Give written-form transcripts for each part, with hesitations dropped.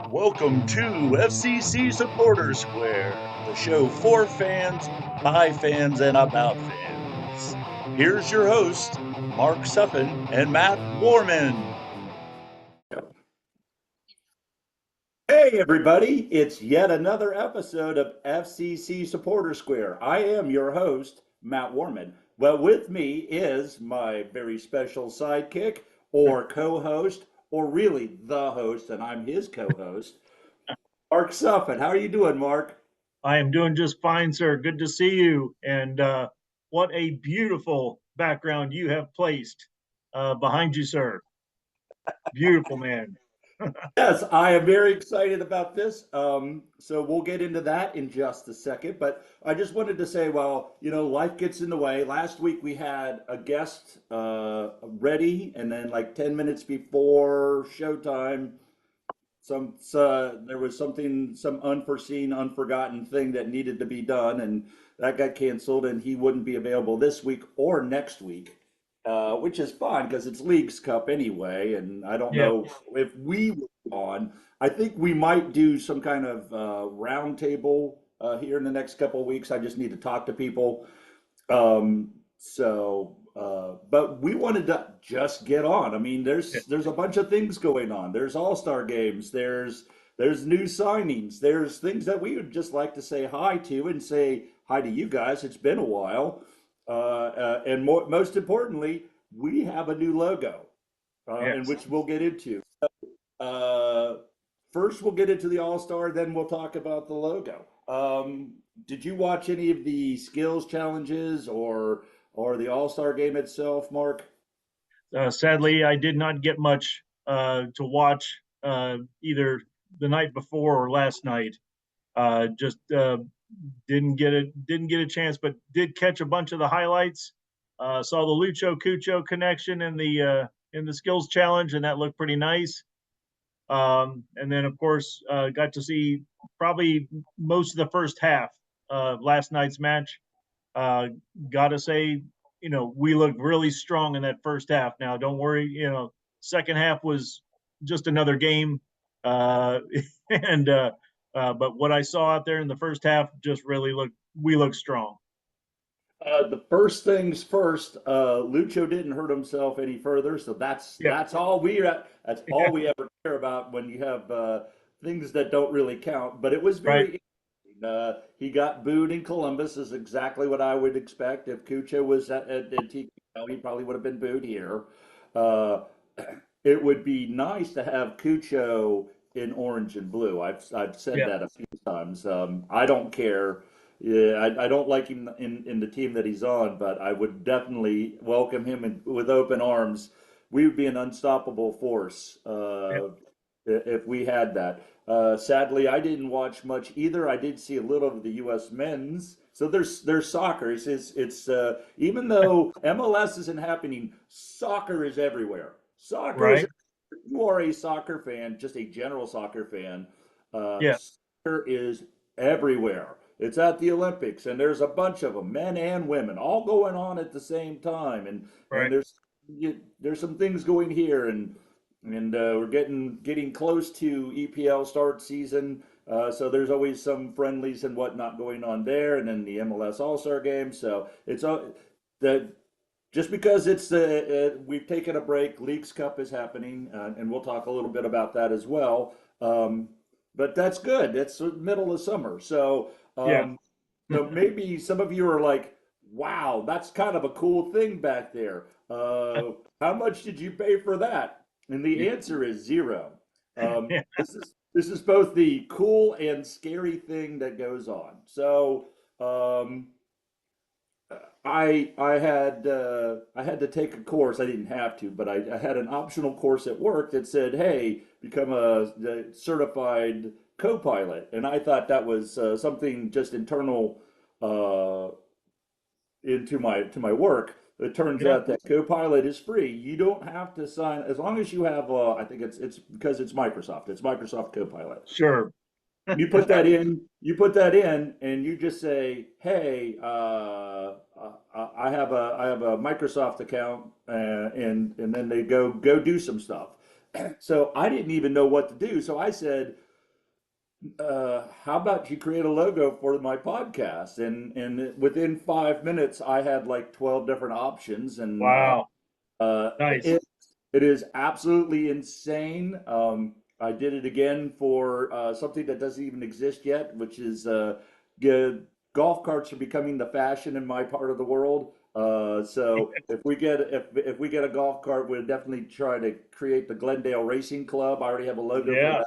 Welcome to FCC Supporter Square, the show for fans, by fans, and about fans. Here's your host, Mark Suffin and Matt Warman. Hey, everybody, it's yet another episode of FCC Supporter Square. I am your host, Matt Warman. Well, with me is my very special sidekick or co host, or really the host, and I'm his co host, Mark Suffin. How are you doing, Mark? I am doing just fine, sir. Good to see you. And what a beautiful background you have placed behind you, sir. Beautiful, man. Yes, I am very excited about this. So we'll get into that in just a second. But I just wanted to say, well, life gets in the way. Last week we had a guest ready, and then like 10 minutes before showtime, there was some unforeseen, unforgotten thing that needed to be done, and that got canceled, and he wouldn't be available this week or next week, which is fine because it's Leagues Cup anyway, and I don't Yeah. know if we were on. I think we might do some kind of roundtable here in the next couple of weeks. I just need to talk to people. But we wanted to just get on. I mean, Yeah. there's a bunch of things going on. There's All-Star games. There's new signings. There's things that we would just like to say hi to and say hi to you guys. It's been a while, and most importantly, we have a new logo, in Yes. which we'll get into. Uh, First, we'll get into the All Star, then we'll talk about the logo. Did you watch any of the skills challenges or the All Star game itself, Mark? Sadly, I did not get much to watch either the night before or last night. Just didn't get a chance, but did catch a bunch of the highlights. Saw the Lucho Cucho connection in the skills challenge, and that looked pretty nice. And then, of course, got to see probably most of the first half of last night's match. Uh, Got to say, we looked really strong in that first half. Now, don't worry, second half was just another game. Uh, and but what I saw out there in the first half just really we looked strong. The first things first, Lucho didn't hurt himself any further, so Yeah, that's all we ever care about when you have things that don't really count. But it was right. very he got booed in Columbus, is exactly what I would expect. If Cucho was at TKO, he probably would have been booed here. Uh, it would be nice to have Cucho in orange and blue. I've said Yeah, that a few times. I don't care. Yeah, I don't like him in the team that he's on, but I would definitely welcome him with open arms. We would be an unstoppable force yeah, if we had that. Sadly, I didn't watch much either. I did see a little of the U.S. men's. So there's soccer. It's even though MLS isn't happening, soccer is everywhere. Soccer is. right. If you are a soccer fan, just a general soccer fan, Yeah, soccer is everywhere. It's at the Olympics, and there's a bunch of them, men and women, all going on at the same time. And right. there's some things going here, and we're getting close to EPL start season. So there's always some friendlies and whatnot going on there, and then the MLS All Star game. So it's the just because we've taken a break, Leagues Cup is happening, and we'll talk a little bit about that as well. But that's good. It's the middle of summer, Yeah. so maybe some of you are like, "Wow, that's kind of a cool thing back there. How much did you pay for that?" And the answer is zero. Yeah. This is both the cool and scary thing that goes on. So. I had to take a course. I didn't have to, but I had an optional course at work that said, "Hey, become a certified co-pilot," and I thought that was something just internal uh, into my work. It turns Yeah. out that co-pilot is free. You don't have to sign as long as you have. I think it's because it's Microsoft. It's Microsoft Copilot. Sure. You put that in, and you just say, "Hey, I have a Microsoft account," and then they go do some stuff. So I didn't even know what to do. So I said, how about you create a logo for my podcast? And within 5 minutes, I had like 12 different options, and Wow. uh, Nice. it it is absolutely insane. I did it again for something that doesn't even exist yet, which is g- golf carts are becoming the fashion in my part of the world. So if we get a golf cart, we'll definitely try to create the Glendale Racing Club. I already have a logo for Yeah. that.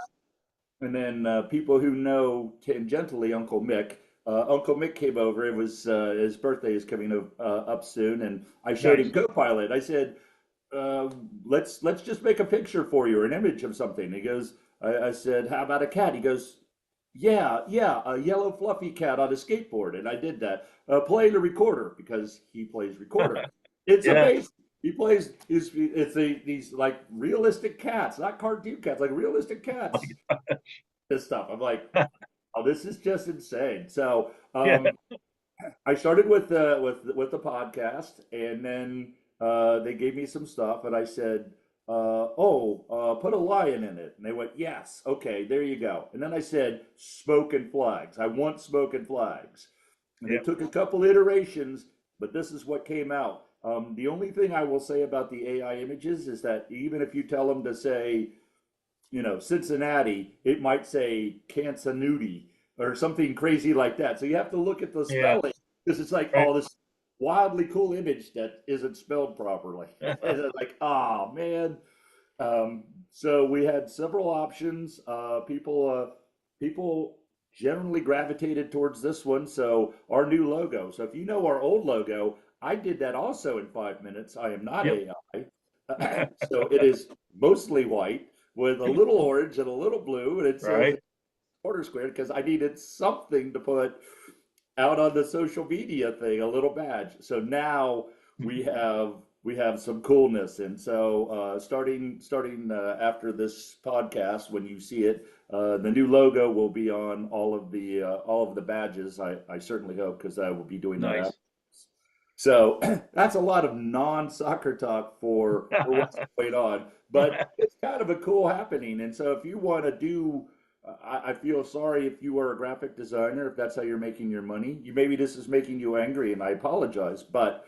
And then people who know tangentially Uncle Mick came over. It was his birthday is coming up soon, and I showed him Nice. Copilot. I said, uh, let's just make a picture for you or an image of something." He goes, I said, "How about a cat?" He goes, yeah, a yellow fluffy cat on a skateboard, and I did that. Play the recorder because he plays recorder. It's Yeah. amazing. He plays. These like realistic cats, not cartoon cats, like realistic cats. This stuff. I'm like, oh, this is just insane. So Yeah. I started with the podcast, and then they gave me some stuff, and I said, put a lion in it." And they went, "Yes, okay, there you go." And then I said, "Smoke and flags. I want smoke and flags." And they Yeah. took a couple iterations, but this is what came out. The only thing I will say about the AI images is that even if you tell them to say, Cincinnati, it might say Cansanuti or something crazy like that. So you have to look at the Yeah. spelling because it's like, Right. oh, this wildly cool image that isn't spelled properly. And it's like, oh man. So we had several options. People generally gravitated towards this one. So our new logo. So if you know our old logo, I did that also in 5 minutes. I am not Yep. AI. So it is mostly white with a little orange and a little blue, and it says Right. quarter square because I needed something to put out on the social media thing, a little badge. So now we have we have some coolness, and so starting after this podcast, when you see it, the new logo will be on all of the badges. I certainly hope because I will be doing that after. Nice. So that's a lot of non-soccer talk for what's going on, but it's kind of a cool happening. And so if you want to do, I feel sorry if you are a graphic designer, if that's how you're making your money. You maybe this is making you angry, and I apologize. But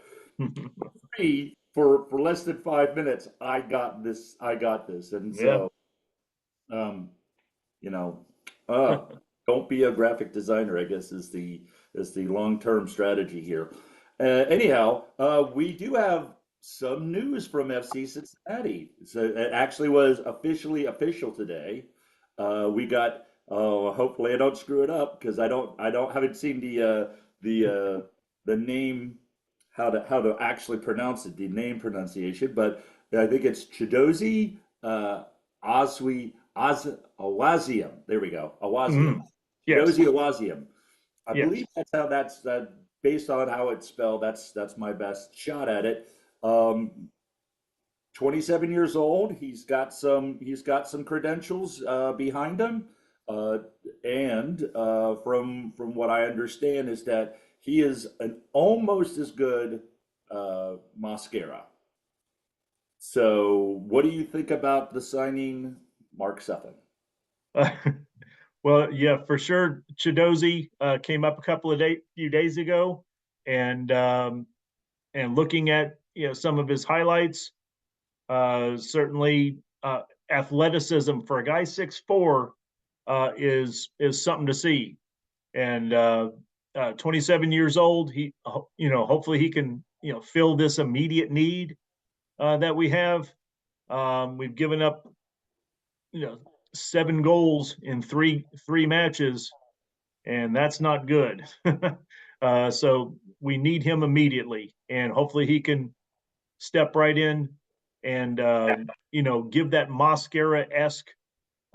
free for less than 5 minutes, I got this. I got this, and Yeah. so um, you know, uh, don't be a graphic designer, I guess is the long-term strategy here. Anyhow, we do have some news from FC Cincinnati. So it actually was officially official today. We got, hopefully I don't screw it up because haven't seen the name, how to actually pronounce it, the name pronunciation, but I think it's Chidozie Oswi Awazium. There we go. Awazium. Mhm. Yes. Chidozie Awazium. I believe Yes. that's how that's that based on how it's spelled. That's my best shot at it. Um, 27 years old. He's got some credentials behind him, uh, and from what I understand is that he is an almost as good mascara. So, what do you think about the signing, Mark Suffin? Well, yeah, for sure. Chidozie came up a couple of few days ago, and looking at some of his highlights, certainly athleticism for a guy 6'4" is something to see. And 27 years old, hopefully he can fill this immediate need that we have. We've given up 7 goals in three matches, and that's not good. So we need him immediately, and hopefully he can step right in and give that mascara esque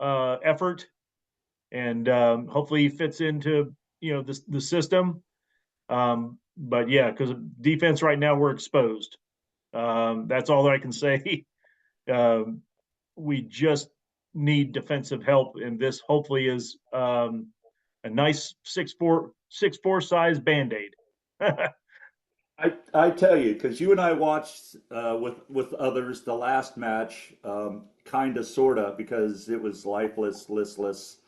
effort, and hopefully he fits into the system. But yeah, because defense right now we're exposed. That's all that I can say. um, we just need defensive help, and this hopefully is a nice 6'4" size band aid. I tell you, because you and I watched with others the last match, kind of sorta, because it was lifeless, listless.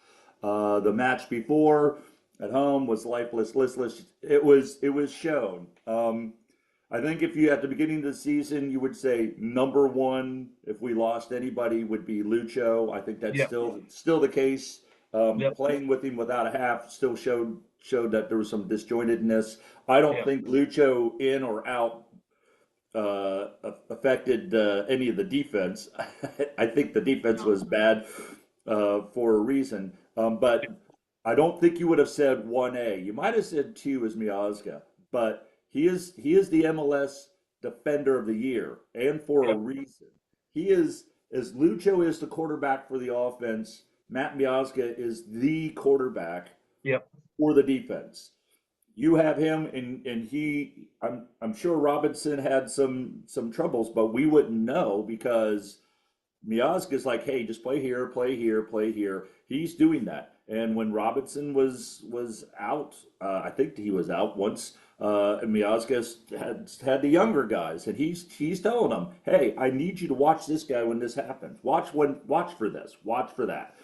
The match before at home was lifeless, listless. It was shown. I think if you at the beginning of the season you would say number one if we lost anybody would be Lucho. I think that's Yep. still the case. Yep. Playing with him without a half still showed that there was some disjointedness. I don't Yep. think Lucho in or out affected any of the defense. I think the defense was bad for a reason. But I don't think you would have said 1A. You might have said 2 as Miazga, but he is the MLS Defender of the Year, and for a Yep. reason. He is as Lucho is the quarterback for the offense. Matt Miazga is the quarterback Yep. for the defense. You have him, and he. I'm sure Robinson had some troubles, but we wouldn't know because Miazga's like, hey, just play here, play here, play here. He's doing that. And when Robinson was out, I think he was out once. And Miazga had the younger guys, and he's telling them, hey, I need you to watch this guy when this happens. Watch for this, watch for that.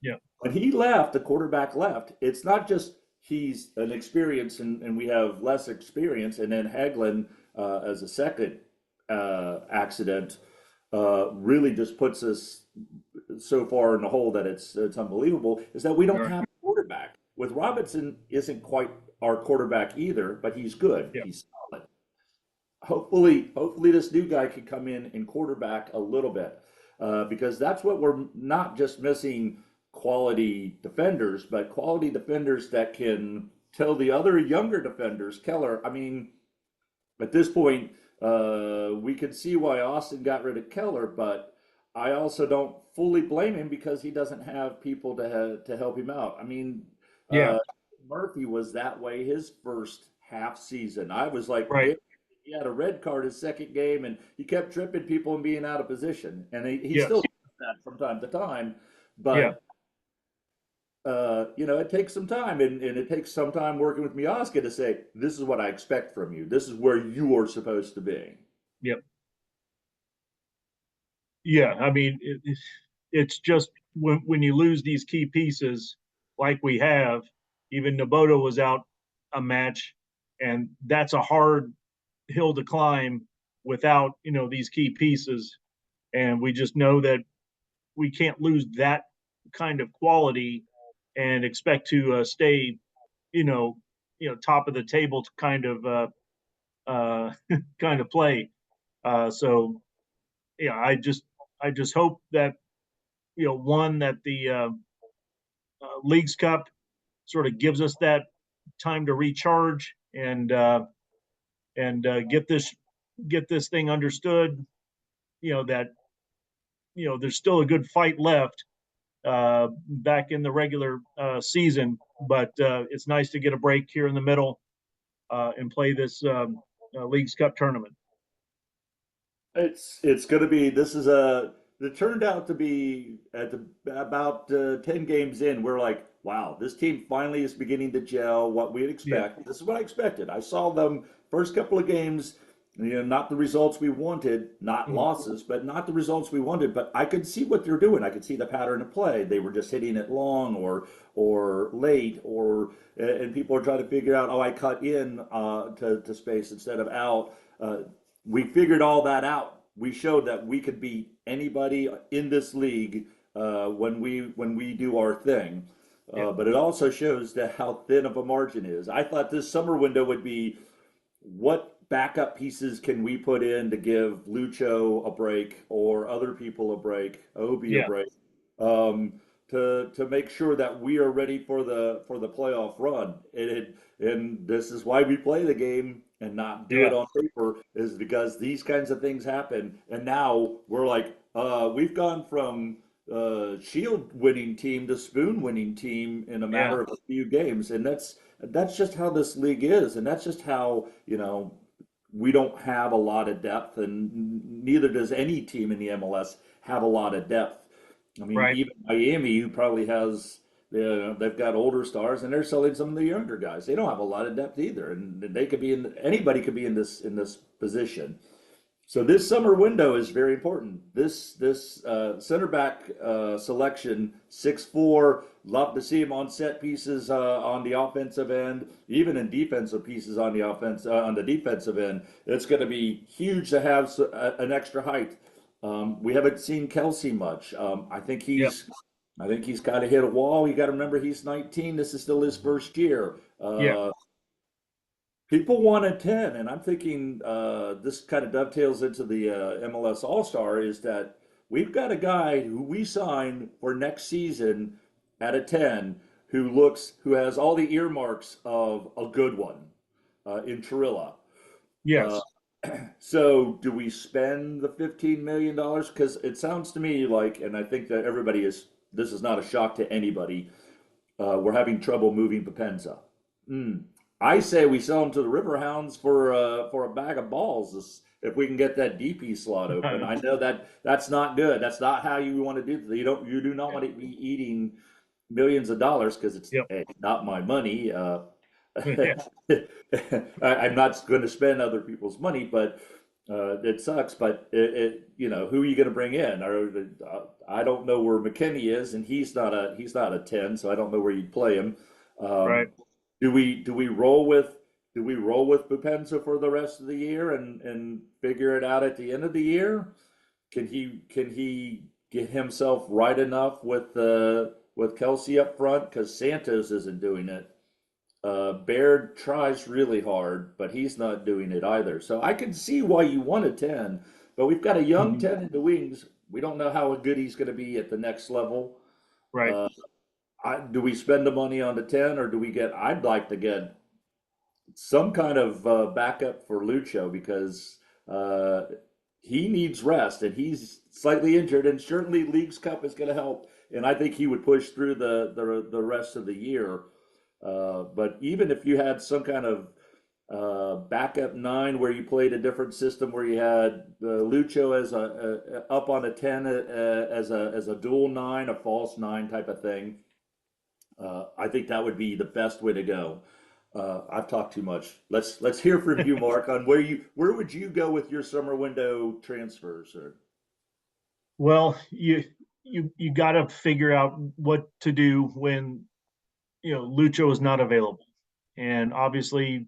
Yep. When he left, the quarterback left. It's not just he's an experience and we have less experience, and then Hagelin as a second accident really just puts us so far in the hole that it's unbelievable. Is that we don't Right. have a quarterback. With Robinson isn't quite our quarterback either, but he's good. Yep. He's solid. Hopefully this new guy can come in and quarterback a little bit because that's what we're not just missing quality defenders, but quality defenders that can tell the other younger defenders. Keller, I mean, at this point, we can see why Austin got rid of Keller, but I also don't fully blame him because he doesn't have people to help him out. I mean, Yeah. Murphy was that way his first half season. I was like, Right. he had a red card his second game, and he kept tripping people and being out of position, and he Yes. still does that from time to time. Yeah. But it takes some time, and it takes some time working with Miazga to say, this is what I expect from you. This is where you are supposed to be. Yep. Yeah. I mean, it's just when you lose these key pieces like we have, even Noboto was out a match, and that's a hard hill to climb without these key pieces. And we just know that we can't lose that kind of quality and expect to stay, top of the table to kind of kind of play. So yeah, I just hope that one that the Leagues Cup sort of gives us that time to recharge and get this thing understood. That there's still a good fight left back in the regular season, but it's nice to get a break here in the middle and play this Leagues Cup tournament. It's going to be. This is a. It turned out to be about 10 games in. We're like, wow, this team finally is beginning to gel. What we'd Yeah, expect. This is what I expected. I saw them first couple of games. Not the results we wanted, not Mhm. losses, but not the results we wanted. But I could see what they're doing. I could see the pattern of play. They were just hitting it long or late, and people are trying to figure out. Oh, I cut in to space instead of out. We figured all that out. We showed that we could beat anybody in this league when we do our thing. yeah, But it also shows that how thin of a margin is. I thought this summer window would be what backup pieces can we put in to give Lucho a break or other people a break, Obi a yeah, break, um, to make sure that we are ready for the playoff run. And this is why we play the game and not do it yeah, on paper is because these kinds of things happen. And now we're like, we've gone from Shield winning team to Spoon winning team in a yeah, matter of a few games, and that's just how this league is, and that's just how we don't have a lot of depth, and neither does any team in the MLS have a lot of depth. I mean, right. even Miami, who probably has, they've got older stars, and they're selling some of the younger guys. They don't have a lot of depth either, and they could be anybody could be in this position. So this summer window is very important. This center back selection, 6'4", love to see him on set pieces on the offensive end, even in defensive pieces on the defensive end. It's going to be huge to have an extra height. We haven't seen Kelsey much. Yep. I think he's got to hit a wall. You got to remember he's 19. This is still his first year. Yeah. People want a 10, and I'm thinking this kind of dovetails into the MLS All Star is that we've got a guy who we signed for next season at a 10 who has all the earmarks of a good one in Trilla. Uh, Yes. so do we spend the $15 million? Because it sounds to me like, and I think that this is not a shock to anybody, we're having trouble moving Papenza. Mm. I say we sell them to the Riverhounds for a bag of balls if we can get that DP slot open. I know that that's not good. That's not how you want to do it. You do not want to be eating millions of dollars because it's Yep. not my money. Yeah. I'm not going to spend other people's money, but it sucks. But who are you going to bring in? I don't know where McKinney is, and he's not a 10, so I don't know where you'd play him. Right. Um, do we roll with Bupenza for the rest of the year and figure it out at the end of the year? Can he get himself right enough with Kelsey up front? Because Santos isn't doing it. Baird tries really hard, but he's not doing it either. So I can see why you want a 10, but we've got a young Mhm. 10 in the wings. We don't know how good he's going to be at the next level. Right. Uh, do we spend the money on the 10 or I'd like to get some kind of backup for Lucho because uh, he needs rest and he's slightly injured, and certainly Leagues Cup is going to help. And I think he would push through the rest of the year. But even if you had some kind of backup 9 where you played a different system where you had Lucho as a up on a 10 as a dual 9, a false 9 type of thing, I think that would be the best way to go. I've talked too much. Let's hear from you, Mark, on where would you go with your summer window transfers? Or Well, you got to figure out what to do when Lucho is not available, and obviously,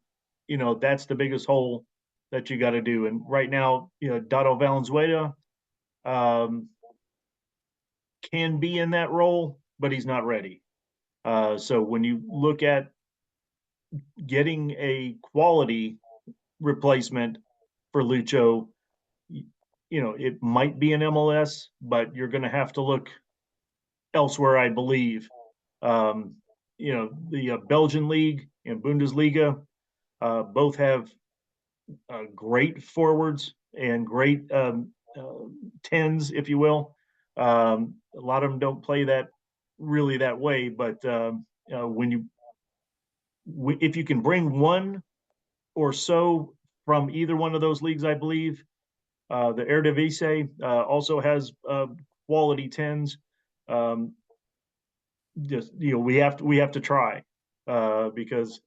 that's the biggest hole that you got to do. And right now, Dado Valenzuela um, can be in that role, but he's not ready. So when you look at getting a quality replacement for Lucho, it might be an MLS, but you're going to have to look elsewhere, I believe. Um, the Belgian league and Bundesliga both have great forwards and great tens, if you will. A lot of them don't play that really that way, but if you can bring one or so from either one of those leagues, I believe the Eredivisie also has quality tens. Um, just we have to try because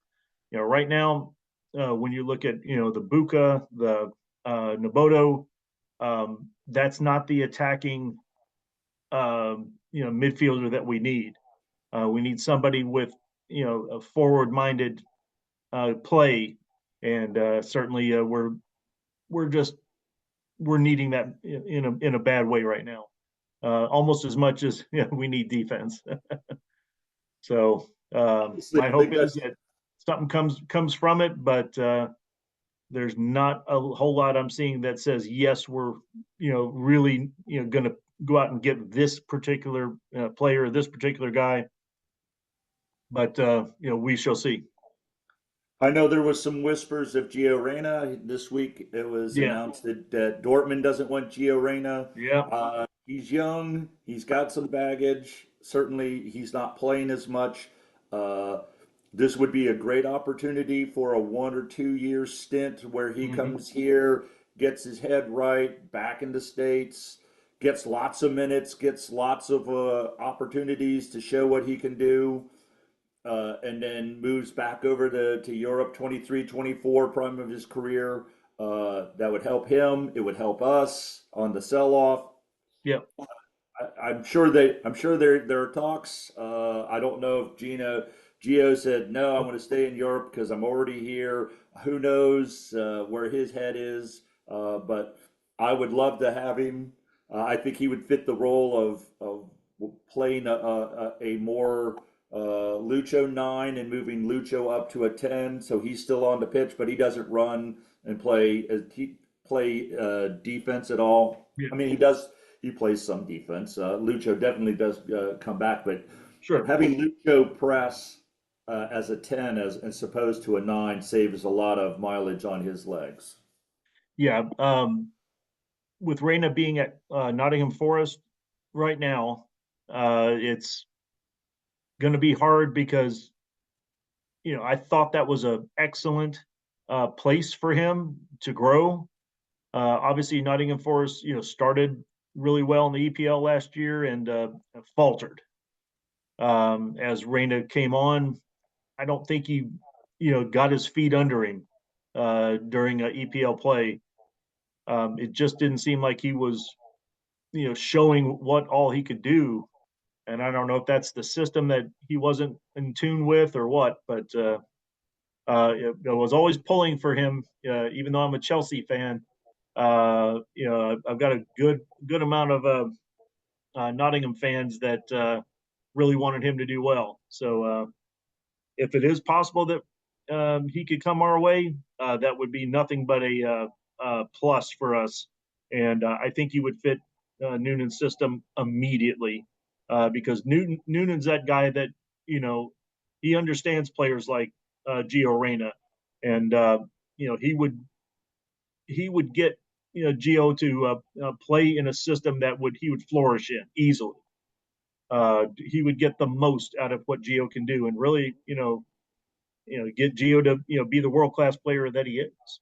right now when you look at the Buka, the Naboto, that's not the attacking midfielder that we need. We need somebody with a forward-minded play, and certainly we're needing that in a bad way right now, almost as much as we need defense. So honestly, my I hope think is that's that something comes from it, but there's not a whole lot I'm seeing that says yes, we're really going to go out and get this particular player, this particular guy. But we shall see. I know there was some whispers of Gio Reyna this week. It was Yeah, announced that Dortmund doesn't want Gio Reyna. yeah, He's young. He's got some baggage. Certainly, he's not playing as much. Uh, this would be a great opportunity for a 1 or 2 year stint where he hmm comes here, gets his head right, back in the States, gets lots of minutes, gets lots of opportunities to show what he can do, and then moves back over to Europe, 23, 24, prime of his career. that would help him. It would help us on the sell-off. Yep. I'm sure there are talks. I don't know if Gio said no. I want to stay in Europe because I'm already here. Who knows where his head is? But I would love to have him. I think he would fit the role of playing a more Lucho 9 and moving Lucho up to a 10. So he's still on the pitch, but he doesn't run and play defense at all. Yeah. I mean, he does. He plays some defense. Lucho definitely does come back, but Sure. having Lucho press as a 10 as opposed to a 9 saves a lot of mileage on his legs. Yeah. With Reina being at Nottingham Forest right now, it's going to be hard because I thought that was a excellent place for him to grow. Obviously, Nottingham Forest, started really well in the EPL last year and faltered as Reina came on. I don't think he, got his feet under him during EPL play. It just didn't seem like he was, showing what all he could do. And I don't know if that's the system that he wasn't in tune with or what, but it was always pulling for him. Even though I'm a Chelsea fan, I've got a good amount of Nottingham fans that really wanted him to do well. So if it is possible that he could come our way, that would be nothing but a plus for us. And I think he would fit Noonan's system immediately because Noonan's that guy that he understands players like Gio Reyna, and he would get Gio to play in a system that he would flourish in easily. He would get the most out of what Gio can do, and really, get Gio to be the world class player that he is.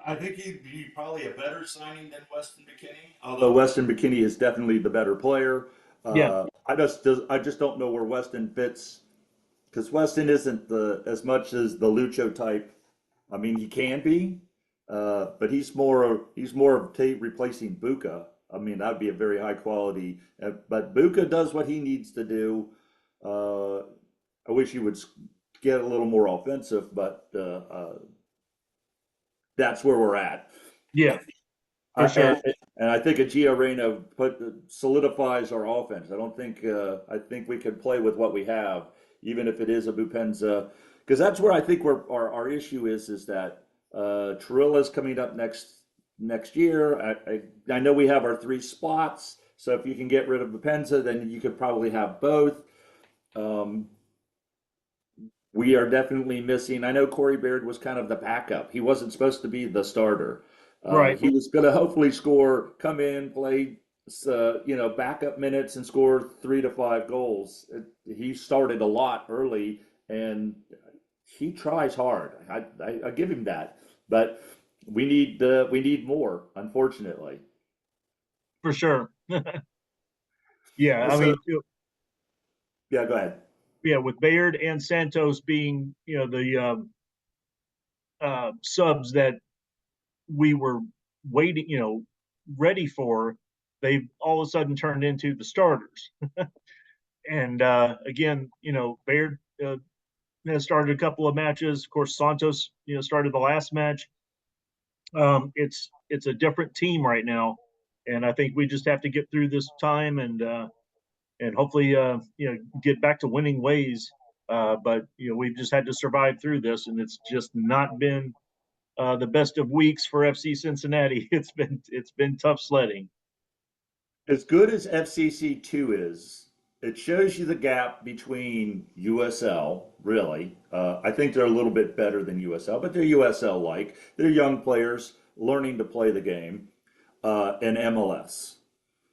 I think he'd be probably a better signing than Weston McKennie, although Weston McKennie is definitely the better player. Yeah, I just don't know where Weston fits because Weston isn't the as much as the Lucho type. I mean, he can be, but he's more of Tate replacing Buka. I mean, that'd be a very high quality. But Buka does what he needs to do. I wish he would get a little more offensive, but that's where we're at. yeah, for I, sure. and I think a Gio Reyna solidifies our offense. I think we can play with what we have, even if it is a Bupenza, because that's where I think our issue is that Trilla's coming up next year. I know we have our 3 spots, so if you can get rid of Bupenza, then you could probably have both. Um, we are definitely missing. I know Corey Baird was kind of the backup. He wasn't supposed to be the starter. Right. He was going to hopefully come in, play, backup minutes and score 3 to 5 goals. He started a lot early, and he tries hard. I give him that, but we need more, unfortunately. For sure. Yeah, I So mean, yeah, go ahead. yeah, with Bayard and Santos being, the subs that we were waiting, ready for, they've all of a sudden turned into the starters. And again, Bayard has started a couple of matches. Of course, Santos, started the last match. It's a different team right now, and I think we just have to get through this time and hopefully get back to winning ways. But we've just had to survive through this, and it's just not been the best of weeks for FC Cincinnati. It's been tough sledding. As good as FCC2 is, it shows you the gap between USL, really. I think they're a little bit better than USL, but they're USL like. They're young players learning to play the game, and MLS.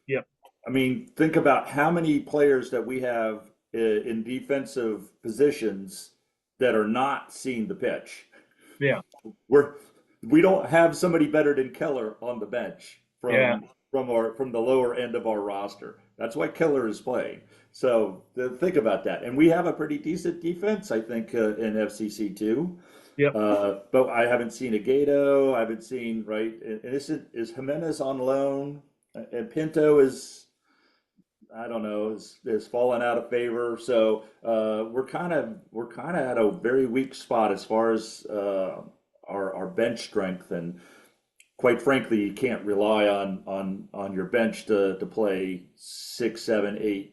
Yep. I mean, think about how many players that we have in defensive positions that are not seeing the pitch. Yeah. We're we don't have somebody better than Keller on the bench Yeah. from the lower end of our roster. That's why Keller is playing. So think about that. And we have a pretty decent defense, I think, in FCC too. Yep. But I haven't seen a Gato. I haven't seen, right. And is Jimenez on loan? And Pinto is, I don't know, is fallen out of favor. So we're kind of at a very weak spot as far as our bench strength, and quite frankly, you can't rely on your bench to play 6, 7, 8,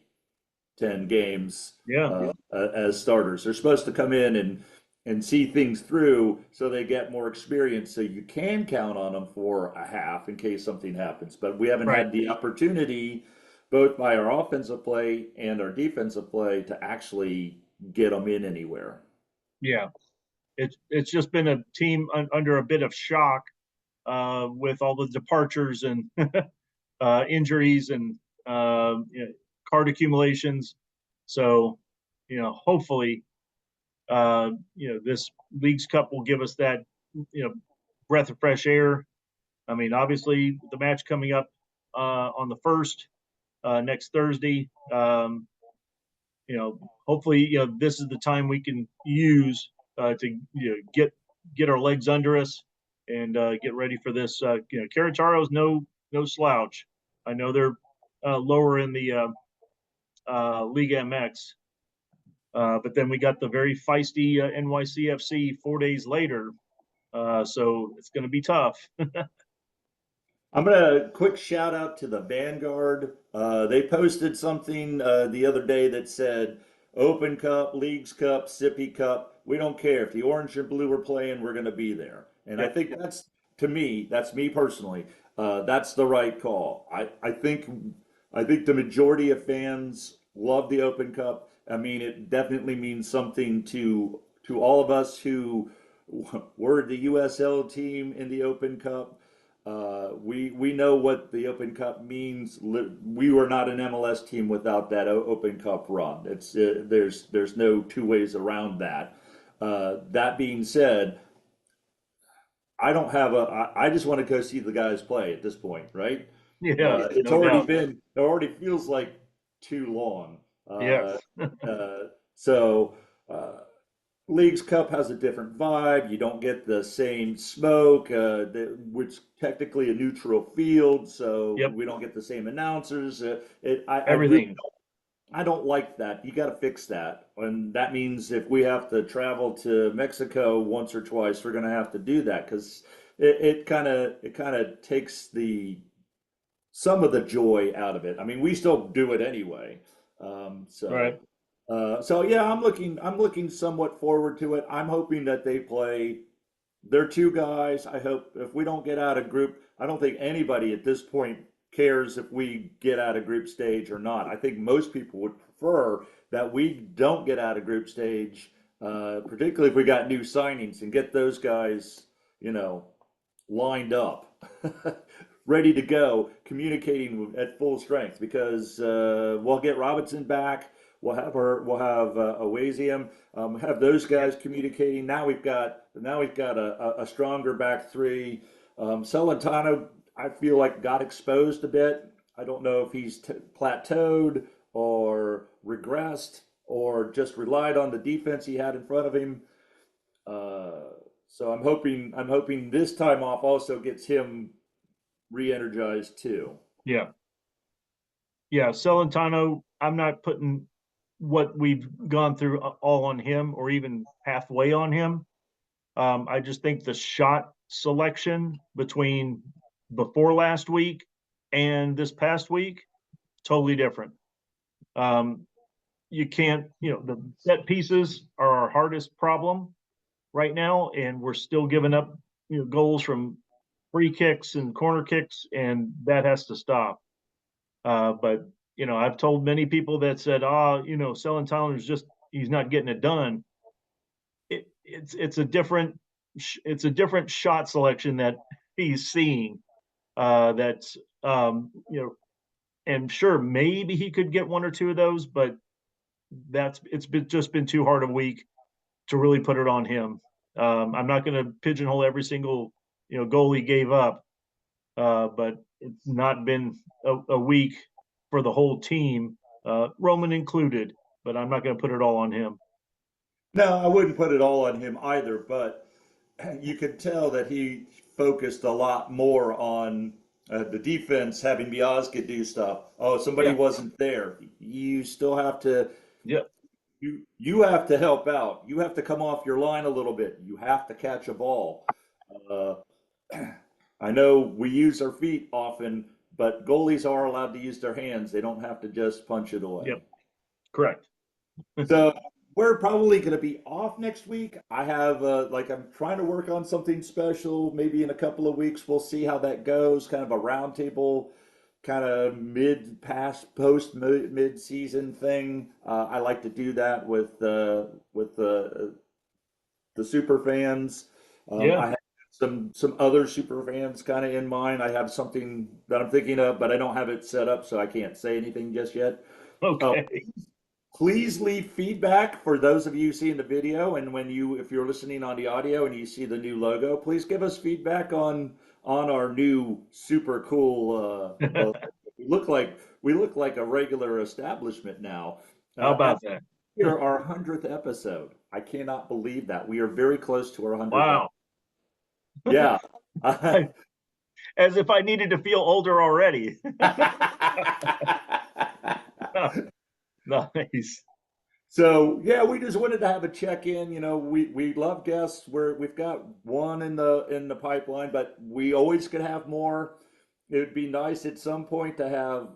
10 games Yeah. as starters. They're supposed to come in and see things through so they get more experience, so you can count on them for a half in case something happens. But we haven't Right. had the opportunity, both by our offensive play and our defensive play, to actually get them in anywhere. Yeah. It's just been a team under a bit of shock with all the departures and injuries and card accumulations. So, hopefully, this Leagues Cup will give us that, breath of fresh air. I mean, obviously, the match coming up on the 1st, next Thursday. Hopefully, this is the time we can use to get our legs under us and get ready for this. Carataro's no slouch. I know they're lower in the Liga MX, but then we got the very feisty NYCFC 4 days later. So it's going to be tough. I'm gonna quick shout out to the Vanguard. They posted something the other day that said Open Cup, Leagues Cup, Sippy Cup. We don't care if the orange and blue are playing. We're gonna be there. And I Yep. think that's, to me, that's me personally. That's the right call. I think the majority of fans love the Open Cup. I mean, it definitely means something to all of us who were the USL team in the Open Cup. We know what the Open Cup means. We were not an MLS team without that Open Cup run. There's no two ways around that. That being said, I just want to go see the guys play at this point, right? Yeah, It's no already doubt. been, it already feels like too long. Yeah. So. Uh, Leagues Cup has a different vibe. You don't get the same smoke, which technically a neutral field, so Yep. we don't get the same announcers. I really Everything. I don't like that. You got to fix that, and that means if we have to travel to Mexico once or twice, we're going to have to do that because it kind of takes the some of the joy out of it. I mean, we still do it anyway. Um, Right. so so yeah, I'm looking somewhat forward to it. I'm hoping that they play their two guys. I hope if we don't get out of group, I don't think anybody at this point cares if we get out of group stage or not. I think most people would prefer that we don't get out of group stage, particularly if we got new signings and get those guys, you know, lined up, ready to go, communicating at full strength. Because we'll get Robinson back. We'll have Owazium. Have those guys communicating. Now we've got a stronger back three. Celentano, I feel like got exposed a bit. I don't know if he's plateaued or regressed or just relied on the defense he had in front of him. Uh, so I'm hoping this time off also gets him re-energized too. Yeah. Yeah. Celentano, I'm not putting what we've gone through all on him or even halfway on him. I just think the shot selection between before last week and this past week, totally different. Um, you can't, the set pieces are our hardest problem right now, and we're still giving up, goals from free kicks and corner kicks, and that has to stop. But I've told many people that said, Celentano just he's not getting it done. It's a different shot selection that he's seeing. That's and sure maybe he could get one or two of those, but just been too hard a week to really put it on him. I'm not going to pigeonhole every single goal he gave up, but it's not been a week for the whole team, Roman included. But I'm not going to put it all on him. No, I wouldn't put it all on him either, but you could tell that he focused a lot more on the defense, having Miazga do stuff. Oh, somebody Yeah. wasn't there. You still have to Yep. you have to help out. You have to come off your line a little bit. You have to catch a ball. Uh, I know we use our feet often, but goalies are allowed to use their hands. They don't have to just punch it away. Yep. Correct. So we're probably going to be off next week. I have I'm trying to work on something special. Maybe in a couple of weeks, we'll see how that goes. Kind of a roundtable, kind of mid season thing. I like to do that with the super fans. Yeah. I have some other super fans kind of in mind. I have something that I'm thinking of, but I don't have it set up, so I can't say anything just yet. Uh, Okay. Please leave feedback for those of you seeing the video, and if you're listening on the audio and you see the new logo, please give us feedback on our new super cool. We look like a regular establishment now. How And about that? here our 100th episode. I cannot believe that we are very close to our 100th episode. Wow. Yeah. As if I needed to feel older already. Nice. So yeah, we just wanted to have a check-in. You know, we love guests. We've got one in the pipeline, but we always could have more. It would be nice at some point to have,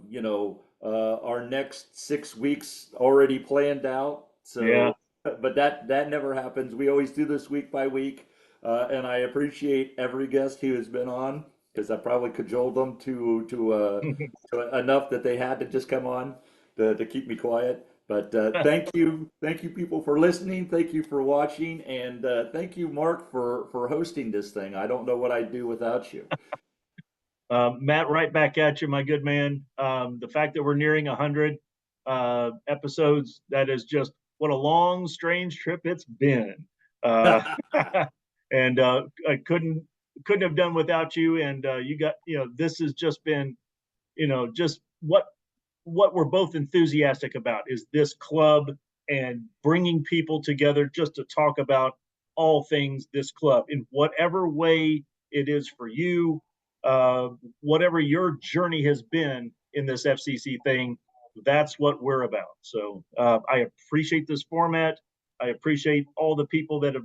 our next 6 weeks already planned out. Yeah. So, but that never happens. We always do this week by week, and I appreciate every guest who has been on because I probably cajoled them to enough that they had to just come on to keep me quiet. But thank you people for listening. Thank you for watching, and thank you, Mark, for hosting this thing. I don't know what I'd do without you. Matt, right back at you, my good man. The fact that we're nearing 100 episodes, that is just what a long, strange trip it's been. And I couldn't have done without you. And this has just been, just what we're both enthusiastic about is this club and bringing people together just to talk about all things this club in whatever way it is for you, whatever your journey has been in this FCC thing. That's what we're about. So I appreciate this format. I appreciate all the people that have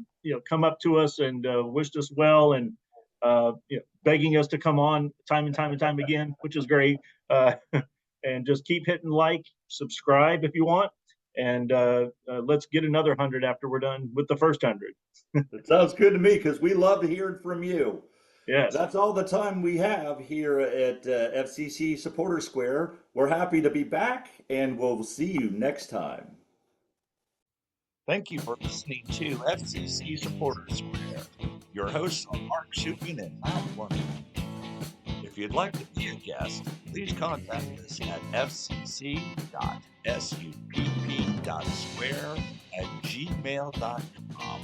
come up to us and wished us well and begging us to come on time and time and time again, which is great. And just keep hitting like, subscribe if you want, and let's get another 100 after we're done with the first 100. It sounds good to me because we love hearing from you. Yes. That's all the time we have here at FCC Supporter Square. We're happy to be back, and we'll see you next time. Thank you for listening to FCC Supporter Square. Your hosts are Mark Shupin and Matt Warner. If you'd like to be a guest, please contact us at fcc.supp.square@gmail.com.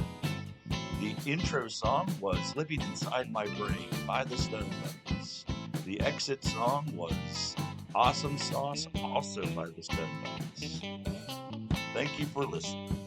The intro song was Living Inside My Brain by the Stone Bunnies. The exit song was Awesome Sauce, also by the Stone Bunnies. Thank you for listening.